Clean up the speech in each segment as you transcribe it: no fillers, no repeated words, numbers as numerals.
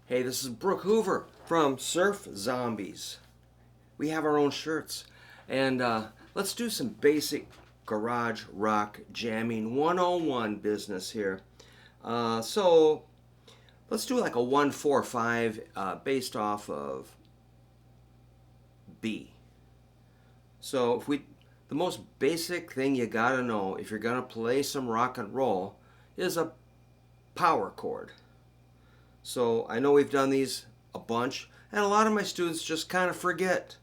Hey, this is Brook Hoover from Surf Zombies. We have our own shirts. And let's do some basic garage rock jamming 101 business here. So let's do like a 1-4-5 based off of B. So the most basic thing you gotta know if you're gonna play some rock and roll is a power chord. So I know we've done these a bunch, and a lot of my students just kind of forget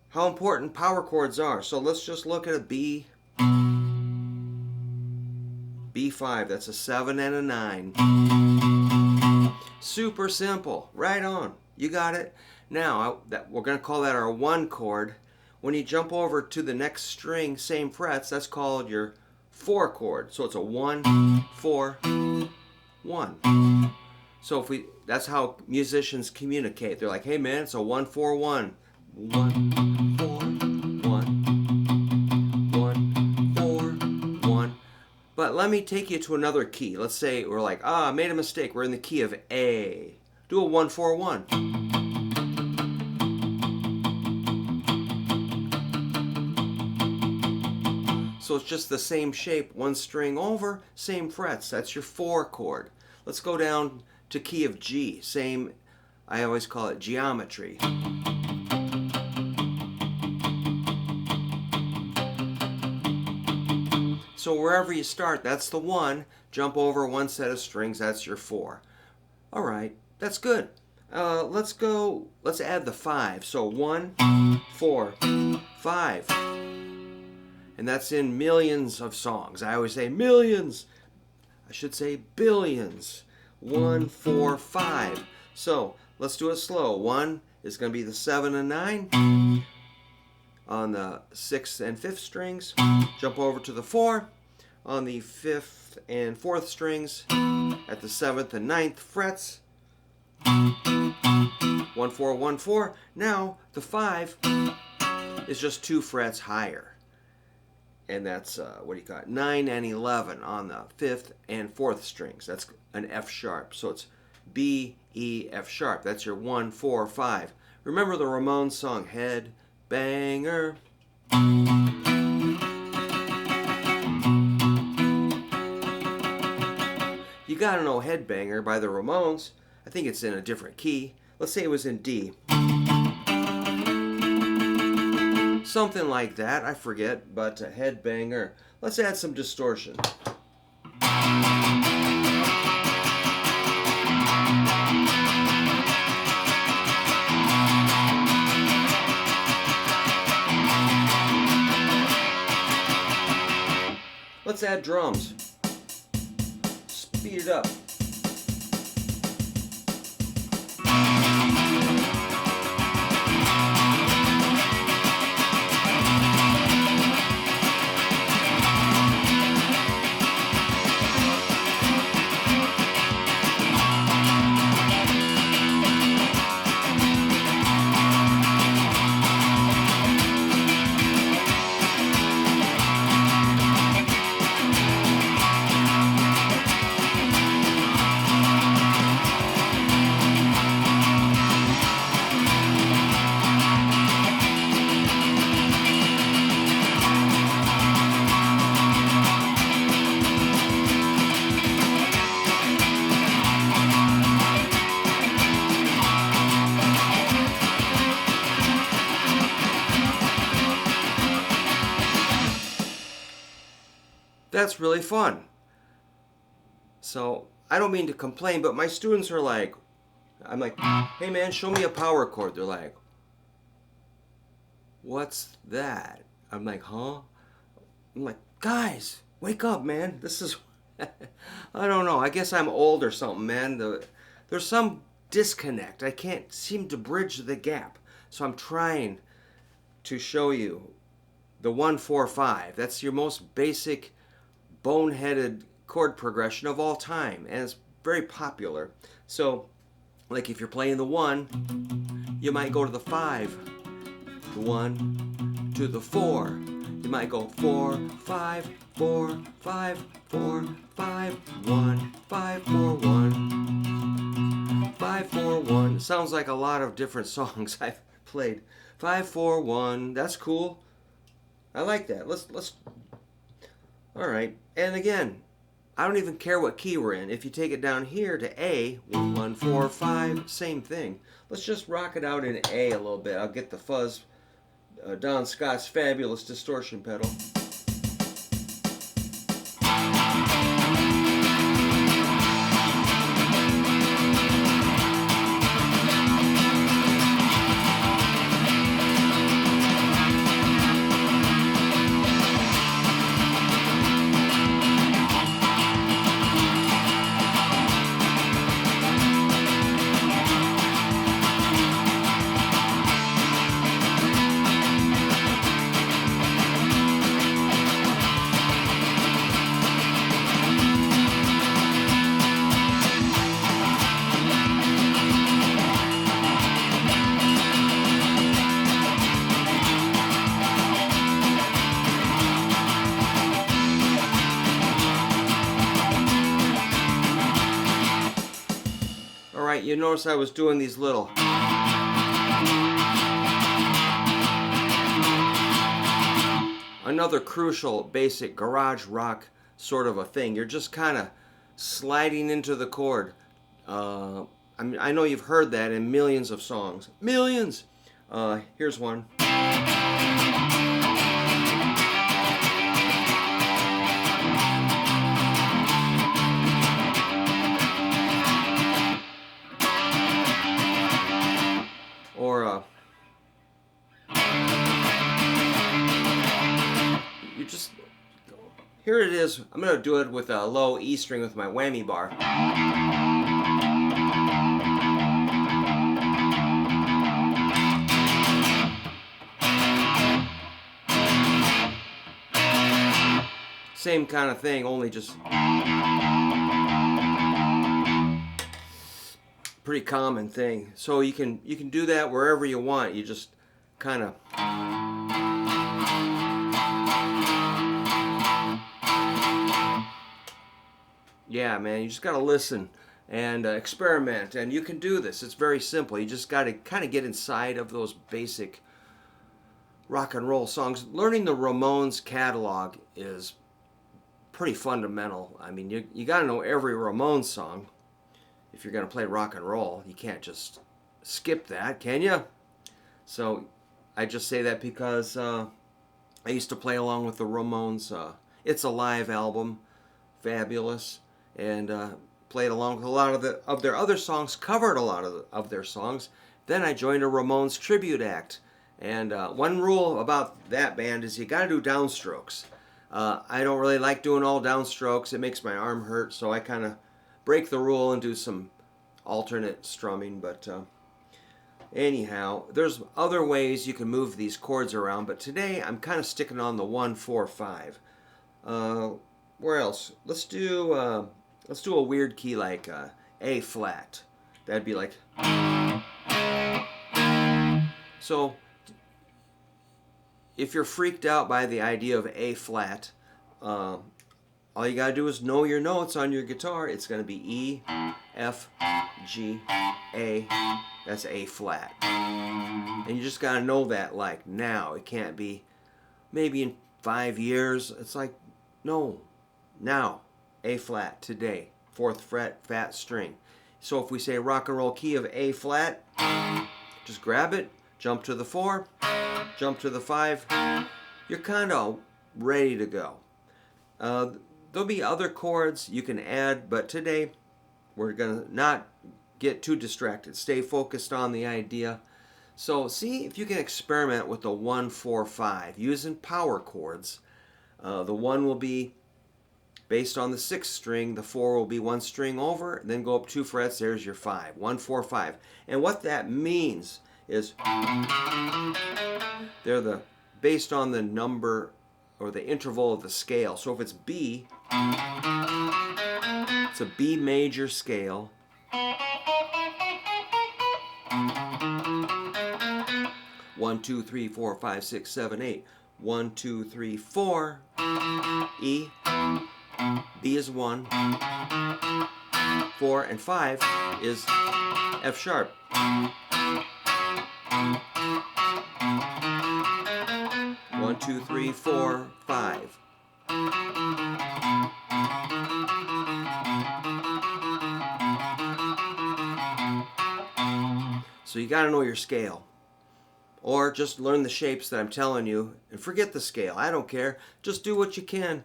how important power chords are. So let's just look at a B, B5, that's a 7 and a 9. Super simple, right on, you got it. Now, we're going to call that our 1 chord. When you jump over to the next string, same frets, that's called your 4 chord. So it's a 1, 4, 1. So that's how musicians communicate. They're like, hey man, it's a 1-4-1. 1, 4, 1, 1, 4, 1. But let me take you to another key. Let's say we're like, I made a mistake. We're in the key of A. Do a 1-4-1. So it's just the same shape, one string over, same frets. That's your 4 chord. Let's go down to key of G. Same, I always call it geometry. So wherever you start, that's the 1. Jump over one set of strings, that's your 4. All right, that's good. Let's add the 5. So 1, 4, 5. And that's in millions of songs. I always say millions. I should say billions. 1, 4, 5. So let's do it slow. 1 is going to be the 7 and 9 on the 6th and 5th strings. Jump over to the 4 on the 5th and 4th strings at the 7th and 9th frets. 1, 4, 1, 4. Now the 5 is just 2 frets higher. And that's, 9 and 11 on the 5th and 4th strings. That's an F sharp. So it's B, E, F sharp. That's your 1, 4, 5. Remember the Ramones song, Head Banger? You gotta know Headbanger by the Ramones. I think it's in a different key. Let's say it was in D. Something like that, I forget, but a Headbanger. Let's add some distortion. Let's add drums. Speed it up. That's really fun. So I don't mean to complain, but my students are like, I'm like, hey man, show me a power chord. They're like, what's that? I'm like, huh? I'm like, guys, wake up, man. This is, I don't know. I guess I'm old or something, man. There's some disconnect. I can't seem to bridge the gap. So I'm trying to show you the 1-4-5. That's your most basic boneheaded chord progression of all time, and it's very popular. So like if you're playing the 1, you might go to the 5, the 1 to the 4. You might go 4, 5, 4, 5, 4, 5, 1, 5, 4, 1, 5, 1. Sounds like a lot of different songs I've played. 5, 4, 1. That's cool. I like that. Let's. All right. And again, I don't even care what key we're in. If you take it down here to A, 1, 1, 4, 5, same thing. Let's just rock it out in A a little bit. I'll get the fuzz. Don Scott's fabulous distortion pedal. You notice I was doing these little another crucial basic garage rock sort of a thing. You're just kind of sliding into the chord. I know you've heard that in millions of songs. Millions! Here's one. Or you just, here it is. I'm going to do it with a low E string with my whammy bar. Same kind of thing, only just pretty common thing. So you can do that wherever you want. You just kind of yeah, man, you just got to listen and experiment, and you can do this. It's very simple. You just got to kind of get inside of those basic rock and roll songs. Learning the Ramones catalog is pretty fundamental. I mean, you got to know every Ramones song. If you're going to play rock and roll, you can't just skip that, can you? So I just say that because I used to play along with the Ramones. It's a live album, fabulous, and played along with a lot of their other songs, covered a lot of their songs. Then I joined a Ramones tribute act, and one rule about that band is you got to do downstrokes. I don't really like doing all downstrokes. It makes my arm hurt, so I kind of break the rule and do some alternate strumming. But anyhow, there's other ways you can move these chords around, but today I'm kind of sticking on the 1, 4, 5. Where else? Let's do a weird key like A flat. That'd be like, so if you're freaked out by the idea of A flat, all you got to do is know your notes on your guitar. It's going to be E, F, G, A. That's A flat. And you just got to know that like now. It can't be maybe in 5 years. It's like, no, now. A flat, today. 4th fret, fat string. So if we say rock and roll key of A flat, just grab it, jump to the 4, jump to the 5. You're kind of ready to go. There'll be other chords you can add, but today we're going to not get too distracted. Stay focused on the idea. So see if you can experiment with the 1, 4, 5 using power chords. The 1 will be based on the 6th string. The 4 will be 1 string over, then go up 2 frets. There's your 5. 1, 4, 5. And what that means is they're based on the number or the interval of the scale. So if it's B, it's a B major scale. 1, 2, 3, 4, 5, 6, 7, 8. 1, 2, 3, 4. E. B is 1. 4 and 5 is F sharp. 1, 2, 3, 4, 5. So you got to know your scale. Or just learn the shapes that I'm telling you and forget the scale. I don't care. Just do what you can.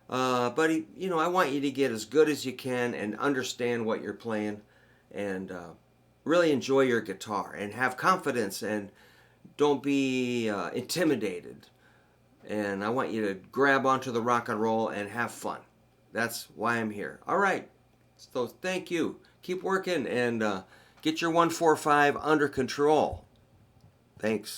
Buddy, I want you to get as good as you can and understand what you're playing and really enjoy your guitar and have confidence and don't be intimidated. And I want you to grab onto the rock and roll and have fun. That's why I'm here. All right. So thank you. Keep working and get your 145 under control. Thanks.